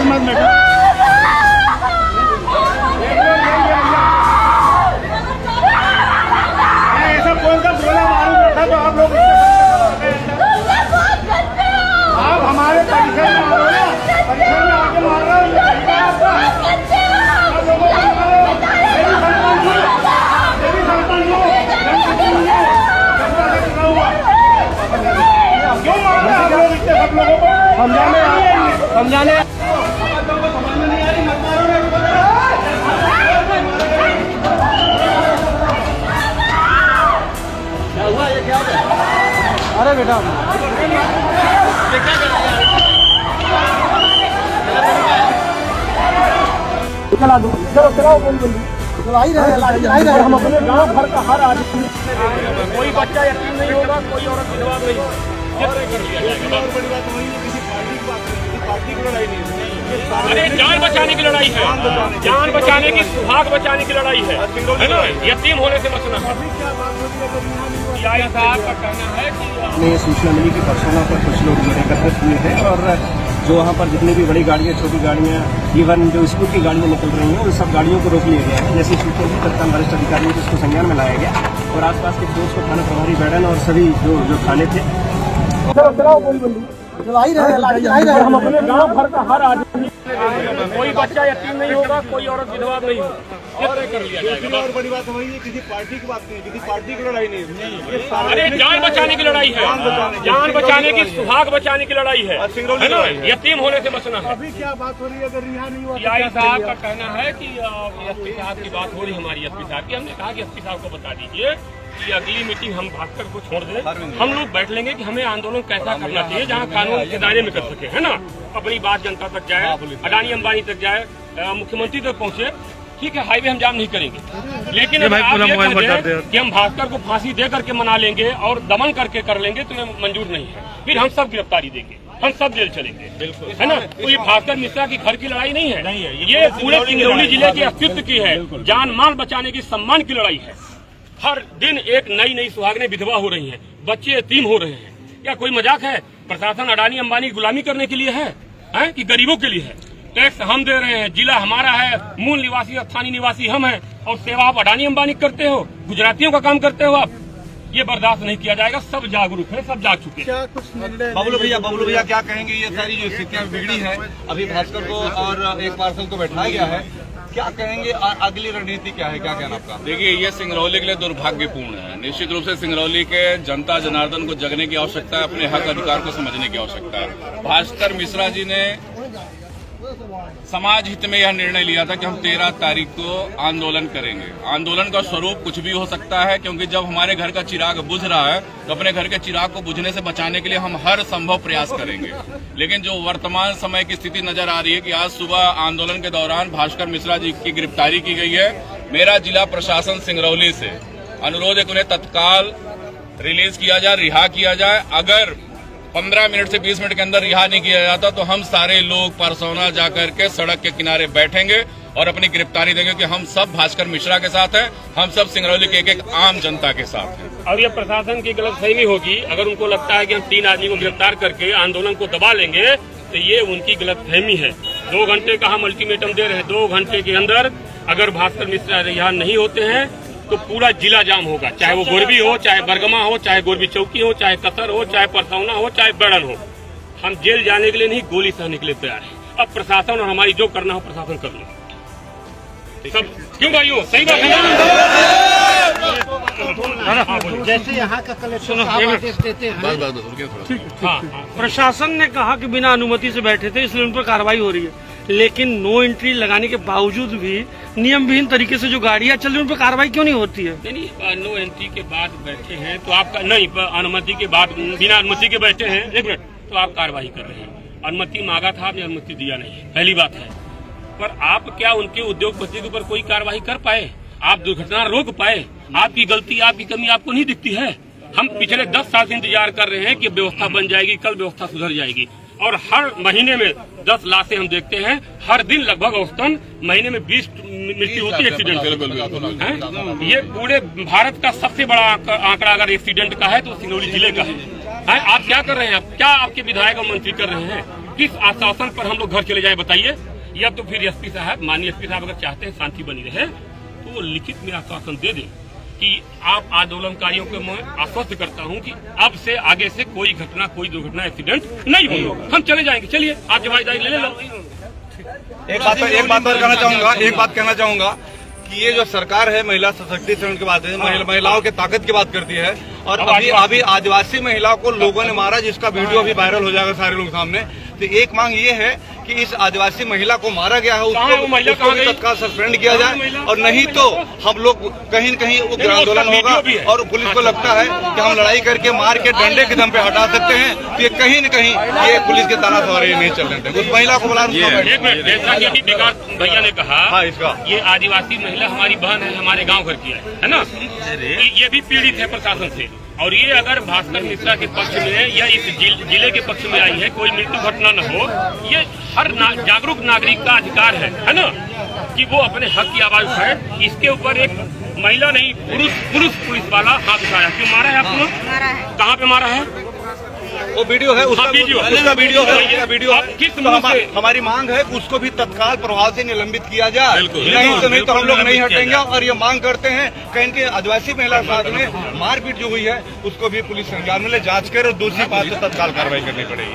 मत बैठो। ऐसा कौन सा बोला मालूम बैठा तो आप लोग आप हमारे परिसर में मारो ना, परिसर में आके मार रहे हो। क्यों मार रहे हैं आप लोग इतने सब लोगों को? समझाने समझ में नहीं आ रही, मत मारो ना। क्या हुआ, ये क्या है? अरे बेटा ये क्या कर रहा है? चला दो, चलो चलाओ, चलो आई रहे हम अपने गांव भर का हर आदमी। कोई बच्चा यतीम नहीं होगा, कोई औरत विधवा नहीं। बड़ी बात वही है, किसी पार्टी की बात नहीं, किसी पार्टी की लड़ाई नहीं है। अरे जान बचाने की लड़ाई है, जान बचाने की, सुहाग बचाने की लड़ाई है ना, यतीम होने से बचना। साहब का कहना है कि सूचना मिली कि परसों पर कुछ लोग एकत्रित हुए हैं और जो वहाँ पर जितनी भी बड़ी गाड़ियाँ, छोटी गाड़ियाँ, इवन जो स्कूल की गाड़ियाँ निकल रही हैं, उन सब गाड़ियों को रोक लिया गया है। जैसे सूचना मिली तत्काल वरिष्ठ अधिकारियों को इसको संज्ञान में लाया गया और आसपास के दोस्त को थाना प्रभारी बैडन और सभी जो थाने थे। चलो आई रहे हम अपने गांव भर का हर आदमी। कोई बच्चा यतीम नहीं होगा, कोई औरत विधवा नहीं होगा। और बड़ी बात वही है, किसी पार्टी की बात नहीं, किसी पार्टी की लड़ाई नहीं है। अरे जान बचाने की लड़ाई है, जान बचाने की, सुहाग बचाने की लड़ाई है ना, यतीम होने से बचना है। अभी क्या बात हो रही है, अगर रिहा नहीं हुआ? पीआई साहब का कहना है कि एसपी साहब की बात हो रही, हमारी एसपी साहब की। हमने कहा कि एसपी साहब को बता दीजिए कि अगली मीटिंग हम भास्कर को छोड़ दें, हम लोग बैठ लेंगे कि हमें आंदोलन कैसा करना चाहिए जहां कानून के दायरे में कर सके, है ना। अपनी बात जनता तक जाए, अडानी अंबानी तक जाए, मुख्यमंत्री तक पहुंचे। ठीक है, हाईवे हम जाम नहीं करेंगे, लेकिन अगर आप ये कह दें कि हम भास्कर को फांसी दे करके मना लेंगे और दमन करके कर लेंगे तो ये मंजूर नहीं है। फिर हम सब गिरफ्तारी देंगे, हम सब जेल चलेंगे, है ना। तो ये भास्कर मिश्रा की घर की लड़ाई नहीं है, ये पूरे सिंगरौली जिले के अस्तित्व की है, जान माल बचाने की, सम्मान की लड़ाई है। हर दिन एक नई नई सुहागनें विधवा हो रही हैं, बच्चे यतीम हो रहे हैं। क्या कोई मजाक है? प्रशासन अडानी अंबानी की गुलामी करने के लिए है कि गरीबों के लिए है? टैक्स हम दे रहे हैं, जिला हमारा है, मूल निवासी स्थानीय निवासी हम हैं, और सेवा आप अडानी अंबानी करते हो, गुजरातियों का काम करते हो आप। ये बर्दाश्त नहीं किया जाएगा। सब जागरूक है, सब जाग चुके हैं। बबलू भैया क्या कहेंगे? ये सारी जो स्थितियां बिगड़ी हैं, अभी भास्कर को और एक पार्सल को बैठाया गया है, क्या कहेंगे? अगली रणनीति क्या है, क्या कहना आपका? देखिए, ये सिंगरौली के लिए दुर्भाग्यपूर्ण है। निश्चित रूप से सिंगरौली के जनता जनार्दन को जगने की आवश्यकता है, अपने हक अधिकार को समझने की आवश्यकता है। भास्कर मिश्रा जी ने समाज हित में यह निर्णय लिया था कि हम 13 तारीख को आंदोलन करेंगे। आंदोलन का स्वरूप कुछ भी हो सकता है, क्योंकि जब हमारे घर का चिराग बुझ रहा है तो अपने घर के चिराग को बुझने से बचाने के लिए हम हर संभव प्रयास करेंगे। लेकिन जो वर्तमान समय की स्थिति नजर आ रही है कि आज सुबह आंदोलन के दौरान भास्कर मिश्रा जी की गिरफ्तारी की गई है। मेरा जिला प्रशासन सिंगरौली से अनुरोध है कि उन्हें तत्काल रिलीज किया जाए, रिहा किया जाए। अगर 15 मिनट से 20 मिनट के अंदर रिहा नहीं किया जाता तो हम सारे लोग परसौना जाकर के सड़क के किनारे बैठेंगे और अपनी गिरफ्तारी देंगे कि हम सब भास्कर मिश्रा के साथ हैं, हम सब सिंगरौली के एक आम जनता के साथ हैं। और ये प्रशासन की गलतफहमी होगी अगर उनको लगता है कि हम 3 आदमी को गिरफ्तार करके आंदोलन को दबा लेंगे, तो ये उनकी गलतफहमी है। 2 घंटे का हम अल्टीमेटम दे रहे हैं। 2 घंटे के अंदर अगर भास्कर मिश्रा रिहा नहीं होते हैं तो पूरा जिला जाम होगा, चाहे वो गोरबी हो, चाहे बरगमा हो, चाहे गोरबी चौकी हो, चाहे कसर हो, चाहे परसौना हो, चाहे बेड़न हो। हम जेल जाने के लिए नहीं, गोली सहने के लिए तैयार है। अब प्रशासन और हमारी जो करना हो प्रशासन कर लो। सब क्यों भाइयों, सही बात है ना? जैसे यहाँ का कलेक्शन आदेश देते हैं, प्रशासन ने कहा कि बिना अनुमति से बैठे थे, इसलिए उन पर कार्रवाई हो रही है। लेकिन नो एंट्री लगाने के बावजूद भी नियम विहीन तरीके से जो गाड़ियां चल रही है उन पर कार्रवाई क्यों नहीं होती है? नहीं, नो एंट्री के बाद बैठे हैं तो आपका नहीं, अनुमति के बाद बिना अनुमति के बैठे हैं, एक मिनट, तो आप कार्रवाई कर रहे हैं। अनुमति मांगा था, आपने अनुमति दिया नहीं, पहली बात है। पर आप क्या उनके उद्योगपति के ऊपर कोई कार्रवाई कर पाए? आप दुर्घटना रोक पाए? आपकी गलती, आपकी कमी आपको नहीं दिखती है? हम पिछले 10 साल से इंतजार कर रहे हैं कि व्यवस्था बन जाएगी, कल व्यवस्था सुधर जाएगी, और हर महीने में 10 लाशें हम देखते हैं। हर दिन लगभग औसतन महीने में 20 मृत्यु होती है एक्सीडेंट से। ये पूरे भारत का सबसे बड़ा आंकड़ा अगर एक्सीडेंट का है तो सिंगरौली जिले का है। आप क्या कर रहे हैं? आप क्या आपके विधायक और मंत्री कर रहे हैं? किस आश्वासन पर हम लोग घर चले जाए बताइए? या तो फिर एसपी साहब, माननीय एसपी साहब अगर चाहते हैं शांति बनी रहे तो वो लिखित में आश्वासन दे दें कि आप आंदोलनकारियों को मैं आश्वस्त करता हूं कि अब से आगे से कोई घटना, कोई दुर्घटना, एक्सीडेंट नहीं होगा, हम चले जाएंगे। चलिए आप जवाबदारी ले लो। एक बात और कहना चाहूंगा कि ये जो सरकार है महिला सशक्तिकरण की बात है, महिलाओं की ताकत की बात करती है, और अभी आदिवासी महिलाओं को लोगों ने मारा, जिसका वीडियो अभी वायरल हो जाएगा सारे लोग सामने। तो एक मांग ये है कि इस आदिवासी महिला को मारा गया है उसको भी तत्काल सस्पेंड किया जाए, और नहीं तो हम लोग कहीं न कहीं उग्र आंदोलन होगा। और पुलिस को लगता है कि हम लड़ाई करके मार के डंडे के दम पे हटा सकते हैं, तो ये कहीं न कहीं ये पुलिस के ताना सवारी नहीं चल रहे थे। उस महिला को बुला, जैसा कि विकास भैया ने कहा, हाँ, इसका ये आदिवासी महिला हमारी बहन है, हमारे गाँव घर की है ना, ये भी पीड़ित है प्रशासन से। और ये अगर भास्कर मिश्रा के पक्ष में या इस जिले के पक्ष में आई है, कोई मृत्यु घटना न हो, ये हर जागरूक नागरिक का अधिकार है ना, कि वो अपने हक की आवाज उठाए। इसके ऊपर एक महिला नहीं, पुरुष पुलिस वाला हाथ उठाया। क्यों मारा है आपको? कहाँ पे मारा है? वो वीडियो है, उसका वीडियो है। किस तो हमारी मांग है कि उसको भी तत्काल प्रभाव से निलंबित किया जाए, नहीं तो हम लोग नहीं हटेंगे। और ये मांग करते हैं कि इनके आदिवासी महिला साथ में मारपीट जो हुई है उसको भी पुलिस संज्ञान में ले, जांच करे और दूसरी बात तो तत्काल कार्रवाई करनी पड़ेगी।